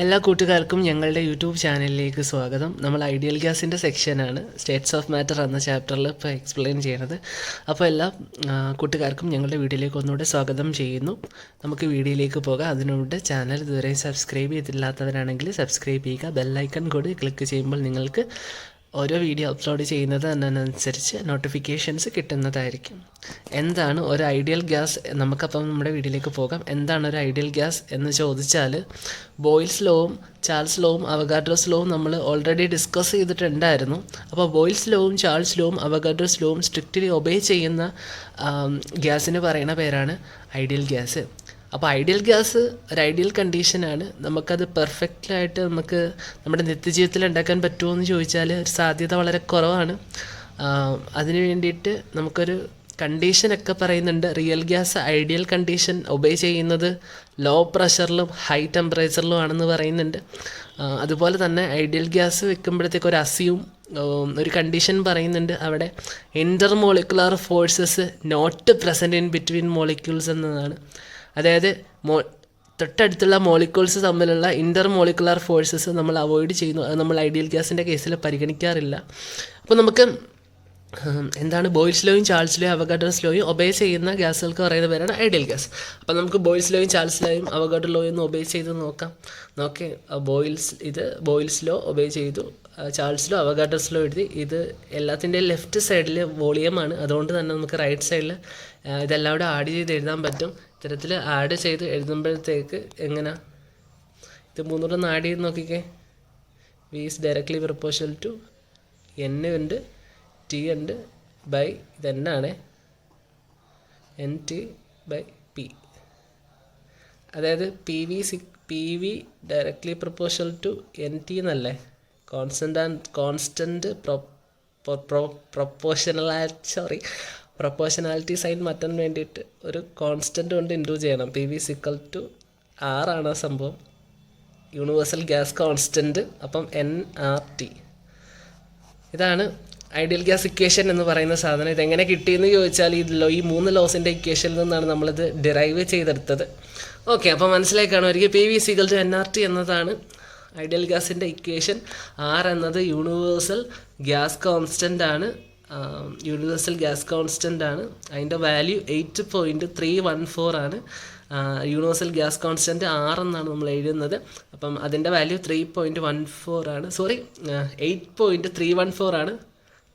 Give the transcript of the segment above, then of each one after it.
എല്ലാ കൂട്ടുകാർക്കും ഞങ്ങളുടെ യൂട്യൂബ് ചാനലിലേക്ക് സ്വാഗതം. നമ്മൾ ഐഡിയൽ ഗ്യാസിൻ്റെ സെക്ഷനാണ് സ്റ്റേറ്റ്സ് ഓഫ് മാറ്റർ എന്ന ചാപ്റ്ററിൽ ഇപ്പോൾ എക്സ്പ്ലെയിൻ ചെയ്യുന്നത്. അപ്പോൾ എല്ലാ കൂട്ടുകാർക്കും ഞങ്ങളുടെ വീഡിയോയിലേക്ക് ഒന്നുകൂടെ സ്വാഗതം ചെയ്യുന്നു. നമുക്ക് വീഡിയോയിലേക്ക് പോകാം. അതിനുമുമ്പ് ചാനൽ ഇതുവരെ സബ്സ്ക്രൈബ് ചെയ്തില്ലാത്തവരാണെങ്കിൽ സബ്സ്ക്രൈബ് ചെയ്യുക. ബെല്ലൈക്കൺ കൂടി ക്ലിക്ക് ചെയ്യുമ്പോൾ നിങ്ങൾക്ക് ഓരോ വീഡിയോ അപ്ലോഡ് ചെയ്യുന്നത് അതിനനുസരിച്ച് നോട്ടിഫിക്കേഷൻസ് കിട്ടുന്നതായിരിക്കും. എന്താണ് ഒരു ഐഡിയൽ ഗ്യാസ്? നമുക്കപ്പം നമ്മുടെ വീഡിയോയിലേക്ക് പോകാം. എന്താണ് ഒരു ഐഡിയൽ ഗ്യാസ് എന്ന് ചോദിച്ചാൽ, ബോയിൽസ് ലോവും ചാൾസ് ലോവും അവഗാഡ്രോസ് ലോവും നമ്മൾ ഓൾറെഡി ഡിസ്കസ് ചെയ്തിട്ടുണ്ടായിരുന്നു. അപ്പോൾ ബോയിൽസ് ലോവും ചാൾസ് ലോവും അവഗാഡ്രോസ് ലോവും സ്ട്രിക്റ്റ്ലി ഒബേ ചെയ്യുന്ന ഗ്യാസിന് പറയുന്ന പേരാണ് ഐഡിയൽ ഗ്യാസ്. അപ്പോൾ ഐഡിയൽ ഗ്യാസ് ഒരു ഐഡിയൽ കണ്ടീഷനാണ്. നമുക്കത് പെർഫെക്റ്റായിട്ട് നമുക്ക് നമ്മുടെ നിത്യജീവിതത്തിൽ ഉണ്ടാക്കാൻ പറ്റുമോ എന്ന് ചോദിച്ചാൽ ഒരു സാധ്യത വളരെ കുറവാണ്. അതിന് വേണ്ടിയിട്ട് നമുക്കൊരു കണ്ടീഷനൊക്കെ പറയുന്നുണ്ട്. Real gas ideal condition obey ചെയ്യുന്നത് ലോ പ്രഷറിലും ഹൈ ടെമ്പറേച്ചറിലും ആണെന്ന് പറയുന്നുണ്ട്. അതുപോലെ തന്നെ ഐഡിയൽ ഗ്യാസ് വെക്കുമ്പോഴത്തേക്ക് ഒരു കണ്ടീഷൻ പറയുന്നുണ്ട്. അവിടെ intermolecular forces not present in between molecules എന്നതാണ്. അതായത് തൊട്ടടുത്തുള്ള മോളിക്യൂൾസ് തമ്മിലുള്ള ഇൻ്റർ മോളിക്കുലർ ഫോഴ്സസ് നമ്മൾ അവോയ്ഡ് ചെയ്യുന്നു. അത് നമ്മൾ ഐഡിയൽ ഗ്യാസിൻ്റെ കേസിൽ പരിഗണിക്കാറില്ല. അപ്പോൾ നമുക്ക് എന്താണ് ബോയിൽസ് ലോയും ചാൾസ് ലോയും അവഗാഡ്രോസ് ലോയും ഒബേ ചെയ്യുന്ന ഗ്യാസുകൾക്ക് പറയുന്ന പേരാണ് ഐഡിയൽ ഗ്യാസ്. അപ്പോൾ നമുക്ക് ബോയിൽസ് ലോയും ചാൾസ് ലോയും അവഗാഡ്രോ ലോയും ഒന്ന് ഒബേ ചെയ്ത് നോക്കാം. ബോയിൽസ് ലോ ഒബേ ചെയ്തു, ചാൾസ് ലോ അവഗാഡ്രോസ് ലോ എഴുതി. ഇത് എല്ലാത്തിൻ്റെയും ലെഫ്റ്റ് സൈഡിൽ വോളിയമാണ്. അതുകൊണ്ട് തന്നെ നമുക്ക് റൈറ്റ് സൈഡിൽ ഇതെല്ലാം കൂടെ ആഡ് ചെയ്ത് എഴുതാൻ പറ്റും. ഇത്തരത്തിൽ ആഡ് ചെയ്ത് എഴുതുമ്പോഴത്തേക്ക് എങ്ങനെ ഇത് മൂന്നൂടെ ആഡ് ചെയ്ത് നോക്കിക്കേ. V is directly proportional to N ഉണ്ട്, ടി ഉണ്ട്, ബൈ ഇതെന്നാണ് എൻ ടി ബൈ പി. അതായത് P V directly proportional to N T എന്നല്ലേ. കോൺസ്റ്റൻറ്റ് പ്രൊപ്പോർഷണാലിറ്റി സൈൻ മാറ്റാൻ വേണ്ടിയിട്ട് ഒരു കോൺസ്റ്റൻ്റ് കൊണ്ട് ഇൻഡ്യൂസ് ചെയ്യണം. P V equal to R ആണ് ആ സംഭവം, യൂണിവേഴ്സൽ ഗ്യാസ് കോൺസ്റ്റൻറ്റ്. അപ്പം എൻ ആർ ടി. ഇതാണ് ഐഡിയൽ ഗ്യാസ് ഇക്വേഷൻ എന്ന് പറയുന്ന സാധനം. ഇതെങ്ങനെ കിട്ടിയെന്ന് ചോദിച്ചാൽ ഈ 3 ലോസിൻ്റെ ഇക്വേഷനിൽ നിന്നാണ് നമ്മളിത് ഡിറൈവ് ചെയ്തെടുത്തത്. ഓക്കെ, അപ്പോൾ മനസ്സിലായി കാണുമായിരിക്കും. P V equal to N R T എന്നതാണ് ഐഡിയൽ ഗ്യാസിൻ്റെ ഇക്വേഷൻ. ആർ എന്നത് യൂണിവേഴ്സൽ ഗ്യാസ് കോൺസ്റ്റൻ്റ് ആണ്. അതിൻ്റെ വാല്യൂ 8.314 ആണ്. യൂണിവേഴ്സൽ ഗ്യാസ് കോൺസ്റ്റൻറ്റ് ആർ എന്നാണ് നമ്മൾ എഴുതുന്നത്. അപ്പം അതിൻ്റെ വാല്യൂ 3.14 ആണ്. 8.314 ആണ്.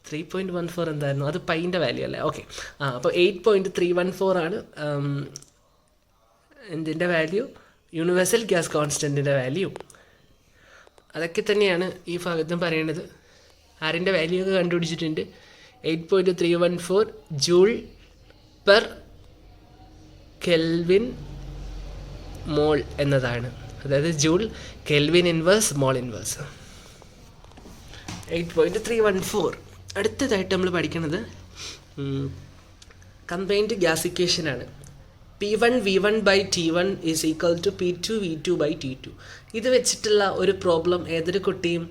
3.14 എന്തായിരുന്നു? അത് പൈൻ്റെ വാല്യൂ അല്ലേ? ഓക്കെ, അപ്പോൾ 8.314 ആണ് എന്തിൻ്റെ വാല്യൂ? യൂണിവേഴ്സൽ ഗ്യാസ് കോൺസ്റ്റൻറ്റിൻ്റെ വാല്യൂ. അതൊക്കെ തന്നെയാണ് ഈ ഭാഗത്തും പറയേണ്ടത്. ആറിൻ്റെ വാല്യൂ ഒക്കെ കണ്ടുപിടിച്ചിട്ടുണ്ട്. 8.314 ജൂൾ പെർ കെൽവിൻ മോൾ എന്നതാണ്. അതായത് joule kelvin inverse mole inverse 8.314. അടുത്തതായിട്ട് നമ്മൾ പഠിക്കുന്നത് കമ്പൈൻഡ് ഗ്യാസ് ഇക്വേഷനാണ്. P1 V1 by T1 is equal to P2 V2 by T2. ഇത് വെച്ചിട്ടുള്ള ഒരു പ്രോബ്ലം ഏതൊരു കുട്ടിയും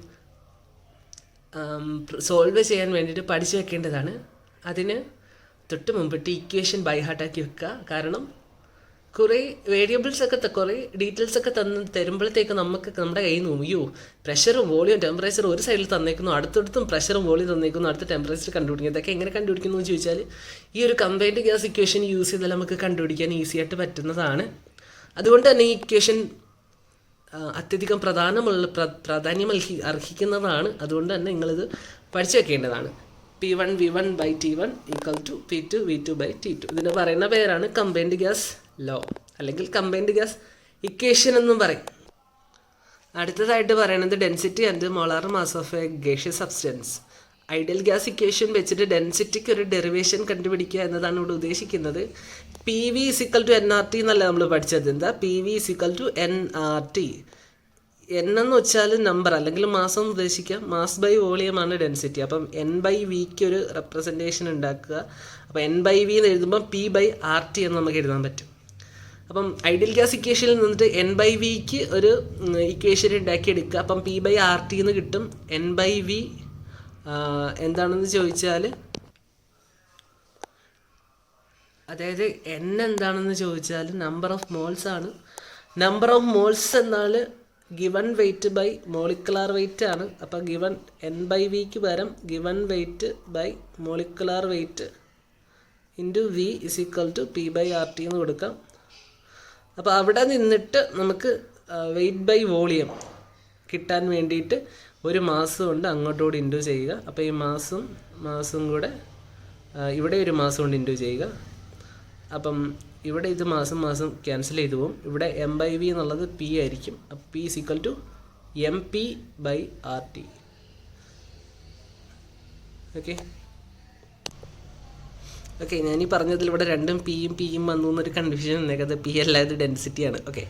സോൾവ് ചെയ്യാൻ വേണ്ടിയിട്ട് പഠിച്ചു വെക്കേണ്ടതാണ്. അതിന് തൊട്ട് മുമ്പിട്ട് ഇക്വേഷൻ ബൈ ഹാർട്ടാക്കി വെക്കുക. കാരണം കുറേ വേരിയബിൾസൊക്കെ കുറേ ഡീറ്റെയിൽസൊക്കെ തരുമ്പോഴത്തേക്ക് നമ്മുടെ കയ്യിൽ നിന്ന് അയ്യോ പ്രഷറും വോളിയം ടെമ്പറേച്ചറും ഒരു സൈഡിൽ തന്നേക്കുന്നു, അടുത്തടുത്തും പ്രഷറും വോളിയം തന്നേക്കുന്നു, അടുത്ത ടെമ്പറേച്ചർ കണ്ടുപിടിക്കുന്നു. ഇതൊക്കെ എങ്ങനെ കണ്ടുപിടിക്കുന്നു എന്ന് ചോദിച്ചാൽ ഈ ഒരു കമ്പൈൻഡ് ഗ്യാസ് ഇക്വേഷൻ യൂസ് ചെയ്താൽ നമുക്ക് കണ്ടുപിടിക്കാൻ ഈസി ആയിട്ട് പറ്റുന്നതാണ്. അതുകൊണ്ട് തന്നെ ഈ ഇക്വേഷൻ അത്യധികം പ്രാധാന്യം അർഹിക്കുന്നതാണ്. അതുകൊണ്ട് തന്നെ നിങ്ങളിത് പഠിച്ചു വെക്കേണ്ടതാണ്. P1 V1 by T1 equal to P2 V2 by T2. ഇതിന് പറയുന്ന പേരാണ് കമ്പൈൻഡ് ഗ്യാസ് ലോ അല്ലെങ്കിൽ കമ്പൈൻഡ് ഗ്യാസ് ഇക്വേഷൻ എന്നും പറയും. അടുത്തതായിട്ട് പറയുന്നത് density and molar mass of a gaseous substance. Ideal gas equation വെച്ചിട്ട് ഡെൻസിറ്റിക്ക് ഒരു ഡെറിവേഷൻ കണ്ടുപിടിക്കുക എന്നതാണ് ഇവിടെ ഉദ്ദേശിക്കുന്നത്. P V equal to N R T എന്നല്ല നമ്മൾ പഠിച്ചത്. എന്താ P V equal to N R T? N എന്ന് വെച്ചാൽ നമ്പർ അല്ലെങ്കിൽ മാസം ഉദ്ദേശിക്കാം. മാസ് ബൈ വോളിയമാണ് ഡെൻസിറ്റി. അപ്പം എൻ ബൈ വിക്ക് ഒരു റെപ്രസെൻറ്റേഷൻ ഉണ്ടാക്കുക. അപ്പം എൻ ബൈ വി എന്ന് എഴുതുമ്പോൾ പി ബൈ ആർ ടി എന്ന് നമുക്ക് എഴുതാൻ പറ്റും. അപ്പം ഐഡിയൽ ഗ്യാസ് ഇക്വേഷനിൽ നിന്നിട്ട് എൻ ബൈ വിക്ക് ഒരു ഇക്വേഷൻ ഉണ്ടാക്കിയെടുക്കുക. അപ്പം പി ബൈ ആർ ടി എന്ന് കിട്ടും. എൻ ബൈ വി എന്താണെന്ന് ചോദിച്ചാൽ, അതായത് എൻ എന്താണെന്ന് ചോദിച്ചാൽ നമ്പർ ഓഫ് മോൾസ് ആണ്. നമ്പർ ഓഫ് മോൾസ് എന്നാൽ given weight by molecular weight ആണ്. അപ്പോൾ ഗിവൺ N/Vക്ക് പകരം given weight by molecular weight into V = P/RT എന്ന് കൊടുക്കാം. അപ്പോൾ അവിടെ നിന്നിട്ട് നമുക്ക് വെയിറ്റ് ബൈ വോളിയം കിട്ടാൻ വേണ്ടിയിട്ട് ഒരു മാസം കൊണ്ട് അങ്ങോട്ടുകൂടി ഇൻറ്റു ചെയ്യുക. അപ്പോൾ ഈ മാസം കൂടെ ഇവിടെ ഒരു മാസം കൊണ്ട് ഇൻറ്റു ചെയ്യുക. അപ്പം ഇവിടെ ഇത് മാസം ക്യാൻസൽ ചെയ്തു പോകും. ഇവിടെ M/V എന്നുള്ളത് P ആയിരിക്കും. അപ്പം P = MP/RT. ഓക്കെ ഞാനീ പറഞ്ഞതിൽ ഇവിടെ രണ്ടും പിയും വന്നു എന്നൊരു കൺഫ്യൂഷൻ ഉണ്ടെങ്കിൽ P അല്ലാതെ ഡെൻസിറ്റിയാണ്. Okay,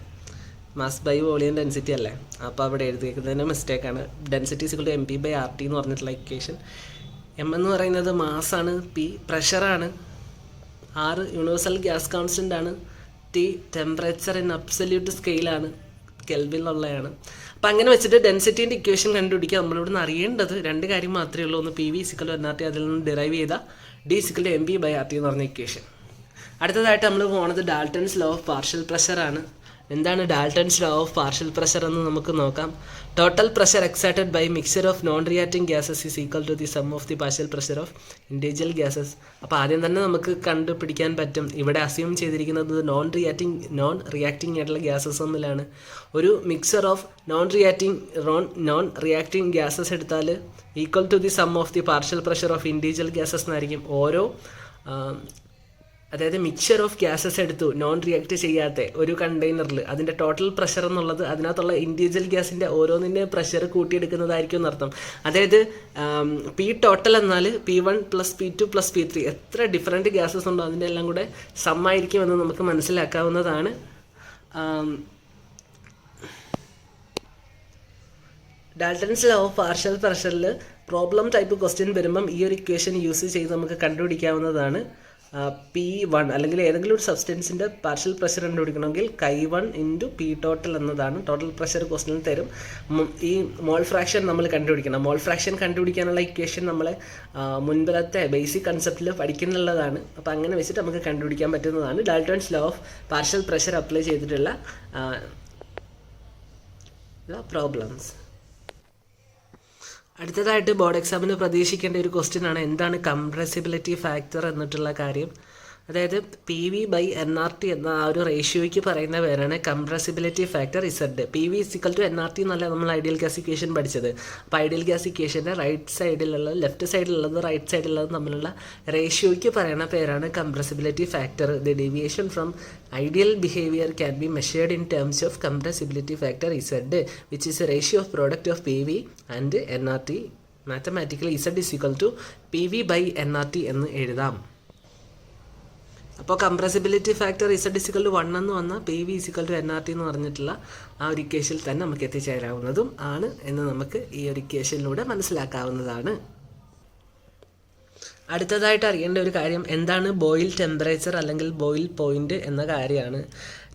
mass by volume density അല്ലേ. അപ്പോൾ അവിടെ എഴുതിയിരിക്കുന്നതിന് മിസ്റ്റേക്കാണ്. ഡെൻസിറ്റി = MP/RT എന്ന് പറഞ്ഞിട്ടുള്ള ഇക്വേഷൻ. M എന്ന് പറയുന്നത് മാസാണ്, P പ്രഷറാണ്, R universal gas constant ആണ്, T ടെമ്പറേച്ചർ ഇൻ അബ്സല്യൂട്ട് സ്കെയിലാണ്, കെൽവിനുള്ളതാണ്. അപ്പം അങ്ങനെ വെച്ചിട്ട് ഡെൻസിറ്റീൻ്റെ ഇക്വേഷൻ കണ്ടുപിടിക്കുക. നമ്മളിവിടുന്ന് അറിയേണ്ടത് രണ്ട് കാര്യം മാത്രമേ ഉള്ളൂ. ഒന്ന് PV = NRT, അതിൽ നിന്ന് ഡിറൈവ് ചെയ്ത D = MP/RT എന്ന് പറഞ്ഞ ഇക്വേഷൻ. അടുത്തതായിട്ട് നമ്മൾ പോകുന്നത് ഡാൽട്ടൺസ് ലോ ഓഫ് പാർഷ്യൽ പ്രഷറാണ്. എന്താണ് Dalton's law of partial pressure എന്ന് നമുക്ക് നോക്കാം. Total pressure excited by mixer of non reacting gases is equal to the sum of the partial pressure of individual gases. അപ്പോൾ ആദ്യം തന്നെ നമുക്ക് കണ്ടുപിടിക്കാൻ പറ്റും. ഇവിടെ അസ്യൂം ചെയ്തിരിക്കുന്നത് നോൺ റിയാക്ടിങ് ആയിട്ടുള്ള ഗ്യാസസ് ഒന്നിലാണ്. ഒരു mixture of non reacting gases എടുത്താൽ equal to the sum of the partial pressure of individual gases എന്നായിരിക്കും. അതായത് മിക്സർ ഓഫ് ഗ്യാസസ് എടുത്തു നോൺ റിയാക്ട് ചെയ്യാത്ത ഒരു കണ്ടെയ്നറിൽ അതിൻ്റെ ടോട്ടൽ പ്രഷർ എന്നുള്ളത് അതിനകത്തുള്ള ഇൻഡിവിജ്വൽ ഗ്യാസിൻ്റെ ഓരോന്നിൻ്റെ പ്രഷർ കൂട്ടിയെടുക്കുന്നതായിരിക്കും എന്നർത്ഥം. അതായത് P ടോട്ടൽ എന്നാൽ P1 + P2 + P3 എത്ര ഡിഫറെൻറ്റ് ഗ്യാസസ് ഉണ്ടോ അതിൻ്റെ എല്ലാം കൂടെ സമ്മായിരിക്കുമെന്ന് നമുക്ക് മനസ്സിലാക്കാവുന്നതാണ്. ഡാൽട്ടൺസ് ലോ ഓഫ് പാർഷ്യൽ പ്രഷറിൽ പ്രോബ്ലം ടൈപ്പ് ക്വസ്റ്റ്യൻ വരുമ്പം ഈ ഒരു ഇക്വേഷൻ യൂസ് ചെയ്ത് നമുക്ക് കണ്ടുപിടിക്കാവുന്നതാണ്. P1 അല്ലെങ്കിൽ ഏതെങ്കിലും ഒരു സബ്സ്റ്റൻസിൻ്റെ പാർഷ്യൽ പ്രഷർ കണ്ടുപിടിക്കണമെങ്കിൽ K1 × P ടോട്ടൽ എന്നതാണ്. ടോട്ടൽ പ്രഷർ ക്വസ്റ്റ്യനിൽ തരും. ഈ മോൾ ഫ്രാക്ഷൻ നമ്മൾ കണ്ടുപിടിക്കണം. മോൾ ഫ്രാക്ഷൻ കണ്ടുപിടിക്കാനുള്ള ഇക്വേഷൻ നമ്മളെ മുൻപത്തെ ബേസിക് കൺസെപ്റ്റിൽ പഠിക്കുന്നുള്ളതാണ്. അപ്പോൾ അങ്ങനെ വെച്ചിട്ട് നമുക്ക് കണ്ടുപിടിക്കാൻ പറ്റുന്നതാണ്. Dalton's law of partial pressure apply ചെയ്തിട്ടുള്ള പ്രോബ്ലംസ്. അടുത്തതായിട്ട് ബോർഡ് എക്സാമിന് പ്രതീക്ഷിക്കേണ്ട ഒരു ക്വസ്റ്റ്യൻ ആണ് എന്താണ് കംപ്രസിബിലിറ്റി ഫാക്ടർ എന്നിട്ടുള്ള കാര്യം. അതായത് PV/NRT എന്ന ആ ഒരു റേഷ്യോയ്ക്ക് പറയുന്ന പേരാണ് compressibility factor Z. PV = NRT എന്നല്ല നമ്മൾ ഐഡിയൽ ഗ്യാസ് ഇക്വേഷൻ പഠിച്ചത്. അപ്പോൾ ഐഡിയൽ ഗ്യാസ് ഇക്വേഷൻ്റെ ലെഫ്റ്റ് സൈഡിലുള്ളത് റൈറ്റ് സൈഡിലുള്ളത് തമ്മിലുള്ള റേഷ്യോയ്ക്ക് പറയുന്ന പേരാണ് compressibility factor. The deviation from ideal behaviour can be measured in terms of compressibility factor Z, which is A ratio of product of PV and NRT. Mathematically Z = PV/NRT എന്ന് എഴുതാം. അപ്പോൾ compressibility factor Z = 1 എന്ന് വന്നാൽ PV = NRT എന്ന് പറഞ്ഞിട്ടുള്ള ആ ഒരു ഇക്വേഷനിൽ തന്നെ നമുക്ക് എത്തിച്ചേരാവുന്നതും ആണ് എന്ന് നമുക്ക് ഈ ഒരു ഇക്വേഷനിലൂടെ മനസ്സിലാക്കാവുന്നതാണ്. അടുത്തതായിട്ട് അറിയേണ്ട ഒരു കാര്യം എന്താണ് ബോയിൽ ടെമ്പറേച്ചർ അല്ലെങ്കിൽ ബോയിൽ പോയിന്റ് എന്ന കാര്യമാണ്.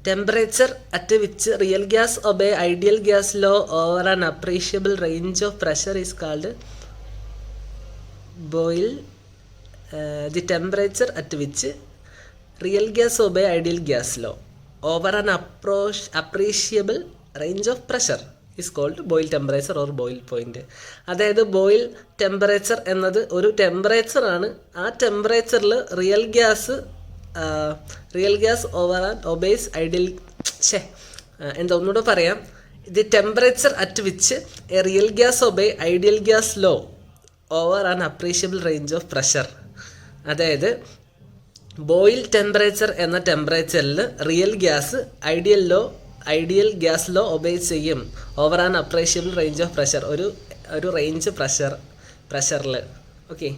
Temperature at which real gas obey ideal gas law over an appreciable range of pressure is called Boyle. The temperature at which real gas obey ideal gas law over an appreciable range of pressure is called Boyle temperature or Boyle point. അതായത് Boyle temperature എന്നത് ഒരു ടെമ്പറേച്ചറാണ്. ആ ടെമ്പറേച്ചറിൽ real gas over an obeys ideal ഒന്നുകൂടെ പറയാം. The temperature at which a real gas obey ideal gas law over an appreciable range of pressure. അതായത് Boyle temperature എന്ന ടെമ്പറേച്ചറിൽ real gas ideal gas law obey ചെയ്യും over an appreciable range of pressure, ഒരു range പ്രഷറിൽ. Okay,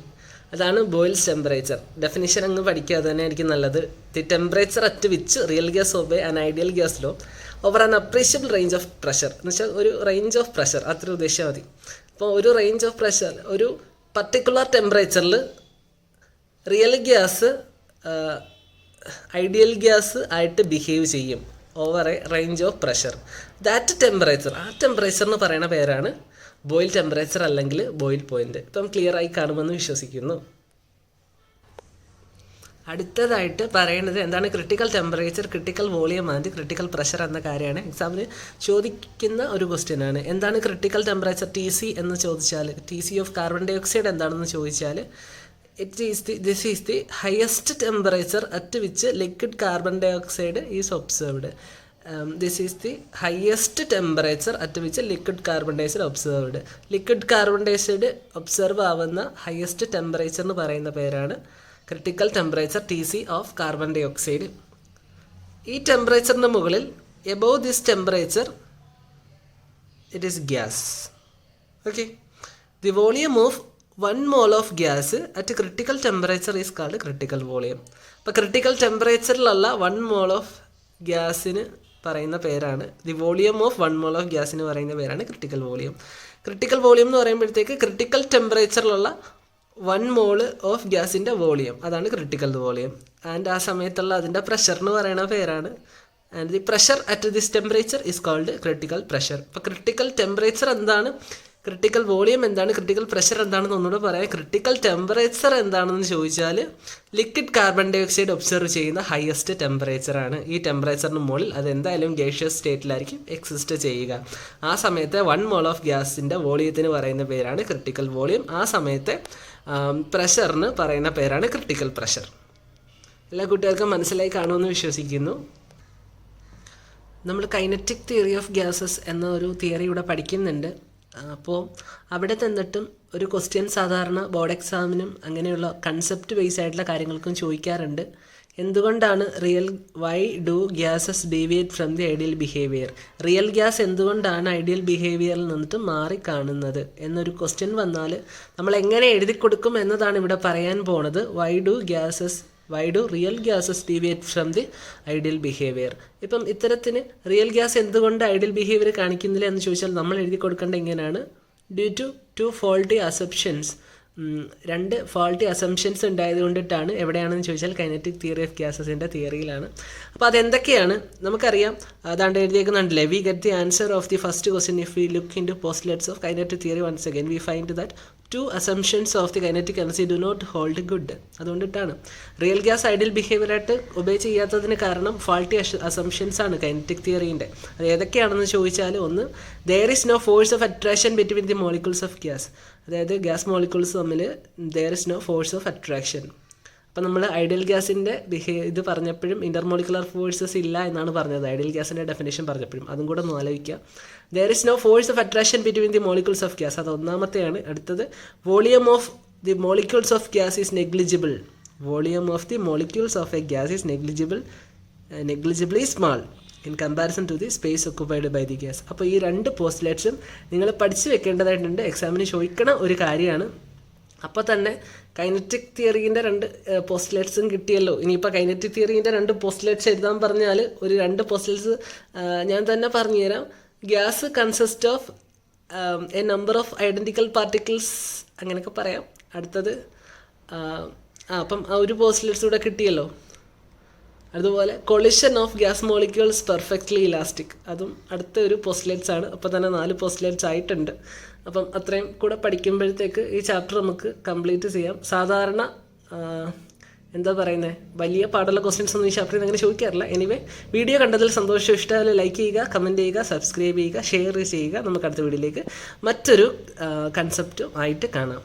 അതാണ് Boyle's temperature. Definition അങ്ങ് പഠിക്കുക, അത് തന്നെ ആയിരിക്കും നല്ലത്. The temperature at which real gas obey an ideal gas law over an appreciable range of pressure എന്ന് വെച്ചാൽ ഒരു റേഞ്ച് ഓഫ് പ്രഷർ അത്ര ഉദ്ദേശിച്ചാൽ മതി. അപ്പോൾ ഒരു റേഞ്ച് ഓഫ് പ്രഷർ, ഒരു പർട്ടിക്കുലർ ടെമ്പറേച്ചറിൽ റിയൽ ഗ്യാസ് ഐഡിയൽ ഗ്യാസ് ആയിട്ട് ബിഹേവ് ചെയ്യും over a range of pressure. That temperature, ആ ടെമ്പറേച്ചറിന് പറയുന്ന പേരാണ് ബോയിൽ ടെമ്പറേച്ചർ അല്ലെങ്കിൽ ബോയിൽ പോയിന്റ്. ഇപ്പം ക്ലിയർ ആയി കാണുമെന്ന് വിശ്വസിക്കുന്നു. അടുത്തതായിട്ട് പറയുന്നത് എന്താണ് critical temperature, critical volume and critical pressure എന്ന കാര്യമാണ്. എക്സാമിന് ചോദിക്കുന്ന ഒരു ക്വസ്റ്റ്യൻ ആണ്. എന്താണ് ക്രിട്ടിക്കൽ ടെമ്പറേച്ചർ TC എന്ന് ചോദിച്ചാൽ, TC of carbon dioxide എന്താണെന്ന് ചോദിച്ചാൽ this is the highest temperature at which liquid carbon dioxide is observed. This is the highest temperature at which liquid carbon dioxide observed. Liquid carbon dioxide observe ആവുന്ന highest temperature എന്ന് പറയുന്ന പേരാണ് critical temperature TC of carbon dioxide. ഈ ടെമ്പറേച്ചറിന് മുകളിൽ above this temperature it is gas. Okay, the volume of 1 mole of gas at critical temperature is called critical volume. അപ്പോൾ critical ടെമ്പറേച്ചറിലുള്ള 1 mole of ഗ്യാസിന് പറയുന്ന പേരാണ്, the volume of 1 mole of ഗ്യാസിന് പറയുന്ന പേരാണ് ക്രിട്ടിക്കൽ വോളിയം. ക്രിട്ടിക്കൽ വോളിയം എന്ന് പറയുമ്പോഴത്തേക്ക് ക്രിട്ടിക്കൽ ടെമ്പറേച്ചറിലുള്ള 1 mole ഓഫ് ഗ്യാസിൻ്റെ വോളിയം, അതാണ് ക്രിട്ടിക്കൽ വോളിയം. ആൻഡ് ആ സമയത്തുള്ള അതിൻ്റെ പ്രഷർ എന്ന് പറയുന്ന പേരാണ്, and the pressure at this temperature is called critical pressure. അപ്പോൾ ക്രിട്ടിക്കൽ ടെമ്പറേച്ചർ എന്താണ്, ക്രിട്ടിക്കൽ വോളിയം എന്താണ്, ക്രിട്ടിക്കൽ പ്രഷർ എന്താണെന്ന് ഒന്നുകൂടെ പറയാം. ക്രിട്ടിക്കൽ ടെമ്പറേച്ചർ എന്താണെന്ന് ചോദിച്ചാൽ liquid carbon dioxide observe ചെയ്യുന്ന ഹയസ്റ്റ് ടെമ്പറേച്ചറാണ്. ഈ ടെമ്പറേച്ചറിന് മുകളിൽ അതെന്തായാലും ഗ്യാഷ്യസ് സ്റ്റേറ്റിലായിരിക്കും എക്സിസ്റ്റ് ചെയ്യുക. ആ സമയത്തെ 1 mole ഓഫ് ഗ്യാസിൻ്റെ വോളിയത്തിന് പറയുന്ന പേരാണ് ക്രിട്ടിക്കൽ വോളിയം. ആ സമയത്തെ പ്രഷറിന് പറയുന്ന പേരാണ് ക്രിട്ടിക്കൽ പ്രഷർ. എല്ലാ കുട്ടികൾക്കും മനസ്സിലായി കാണുമെന്ന് വിശ്വസിക്കുന്നു. നമ്മൾ കൈനറ്റിക് തിയറി ഓഫ് ഗ്യാസസ് എന്ന ഒരു തിയറി ഇവിടെ പഠിക്കുന്നുണ്ട്. അപ്പോൾ അവിടെ തന്നിട്ടും ഒരു ക്വസ്റ്റ്യൻ സാധാരണ ബോർഡ് എക്സാമിനും അങ്ങനെയുള്ള കൺസെപ്റ്റ് ബേസ് ആയിട്ടുള്ള കാര്യങ്ങൾക്കും ചോദിക്കാറുണ്ട്. എന്തുകൊണ്ടാണ് why do gases deviate from the ideal behaviour, real gas എന്തുകൊണ്ടാണ് ഐഡിയൽ ബിഹേവിയറിൽ നിന്നിട്ട് മാറി കാണുന്നത് എന്നൊരു ക്വസ്റ്റ്യൻ വന്നാൽ നമ്മൾ എങ്ങനെ എഴുതി കൊടുക്കും എന്നതാണ് ഇവിടെ പറയാൻ പോണത്. Why do real gases deviate from the ideal behaviour. ഇപ്പം ഇത്തരത്തിന് റിയൽ ഗ്യാസ് എന്തുകൊണ്ട് ഐഡിയൽ ബിഹേവിയർ കാണിക്കുന്നില്ല എന്ന് ചോദിച്ചാൽ നമ്മൾ എഴുതി കൊടുക്കേണ്ട ഇങ്ങനെയാണ്, due to 2 faulty assumptions. 2 faulty assumptions ഉണ്ടായത് കൊണ്ടിട്ടാണ്. എവിടെയാണെന്ന് ചോദിച്ചാൽ കൈനറ്റിക് തിയറി ഓഫ് ഗ്യാസസിൻ്റെ തിയറിയിലാണ്. അപ്പോൾ അതെന്തൊക്കെയാണ് നമുക്കറിയാം. അതാണ്ട് എഴുതിയേക്കുന്നുണ്ടല്ലേ, we get the answer of the first question if we look into postulates of kinetic theory once again we find that 2 assumptions of the kinetic energy do not hold good. അതുകൊണ്ടിട്ടാണ് real gas ideal ബിഹേവിയറായിട്ട് obey ചെയ്യാത്തതിന് കാരണം faulty assumptions ആണ് kinetic തിയറീൻ്റെ. അത് ഏതൊക്കെയാണെന്ന് ചോദിച്ചാൽ, ഒന്ന്, there is no force of attraction between the molecules of gas. അതായത് ഗ്യാസ് മോളിക്യൂൾസ് തമ്മിൽ there is no force of attraction. അപ്പോൾ നമ്മൾ ഐഡിയൽ ഗ്യാസിൻ്റെ ഇത് പറഞ്ഞപ്പോഴും ഇൻ്റർമോളിക്കുലർ ഫോഴ്സസ് ഇല്ല എന്നാണ് പറഞ്ഞത്, ഐഡിയൽ ഗ്യാസിൻ്റെ ഡെഫിനേഷൻ പറഞ്ഞപ്പോഴും. അതും കൂടെ ഒന്ന് ആലോചിക്കുക. There is no force of attraction between the molecules of gas, അത് ഒന്നാമത്തെയാണ്. അടുത്തത്, volume of the molecules of gas is negligible. Volume of the molecules of a gas is negligibly small in comparison to the space occupied by the gas. അപ്പോൾ ഈ 2 പോസ്റ്റ്ലേറ്റ്സും നിങ്ങൾ പഠിച്ചു വെക്കേണ്ടതായിട്ടുണ്ട്, എക്സാമിന് ചോദിക്കണ ഒരു കാര്യമാണ്. അപ്പോൾ തന്നെ കൈനറ്റിക് തിയറീൻ്റെ 2 പോസ്റ്റ്ലേറ്റ്സും കിട്ടിയല്ലോ. ഇനിയിപ്പോൾ കൈനറ്റിക് തിയറീൻ്റെ 2 പോസ്റ്റ്ലേറ്റ്സ് എഴുതാൻ പറഞ്ഞാൽ ഒരു 2 പോസ്റ്റ്ലേറ്റ്സ് ഞാൻ തന്നെ പറഞ്ഞുതരാം. Gas consist of A number of identical particles, അങ്ങനെയൊക്കെ പറയാം. അടുത്തത് അപ്പം ആ ഒരു പോസ്റ്റ്ലേറ്റ്സ് കൂടെ കിട്ടിയല്ലോ. അതുപോലെ collision of gas molecules perfectly elastic, അതും അടുത്ത ഒരു പോസ്റ്റ്ലേറ്റ്സ് ആണ്. അപ്പോൾ തന്നെ 4 പോസ്റ്റ്ലേറ്റ്സ് ആയിട്ടുണ്ട്. അപ്പം അത്രയും കൂടെ പഠിക്കുമ്പോഴത്തേക്ക് ഈ ചാപ്റ്റർ നമുക്ക് കംപ്ലീറ്റ് ചെയ്യാം. സാധാരണ എന്താ പറയുന്നത്, വലിയ പാടുള്ള ക്വസ്റ്റ്യൻസ് ഒന്നും ഈ ചാപ്റ്ററിൽ അങ്ങനെ ചോദിക്കാറില്ല. എനിവേ, വീഡിയോ കണ്ടതിൽ സന്തോഷം. ഇഷ്ടമായാലും ലൈക്ക് ചെയ്യുക, കമൻറ്റ് ചെയ്യുക, സബ്സ്ക്രൈബ് ചെയ്യുക, ഷെയർ ചെയ്യുക. നമുക്ക് അടുത്ത വീഡിയോയിലേക്ക് മറ്റൊരു കൺസെപ്റ്റും ആയിട്ട് കാണാം.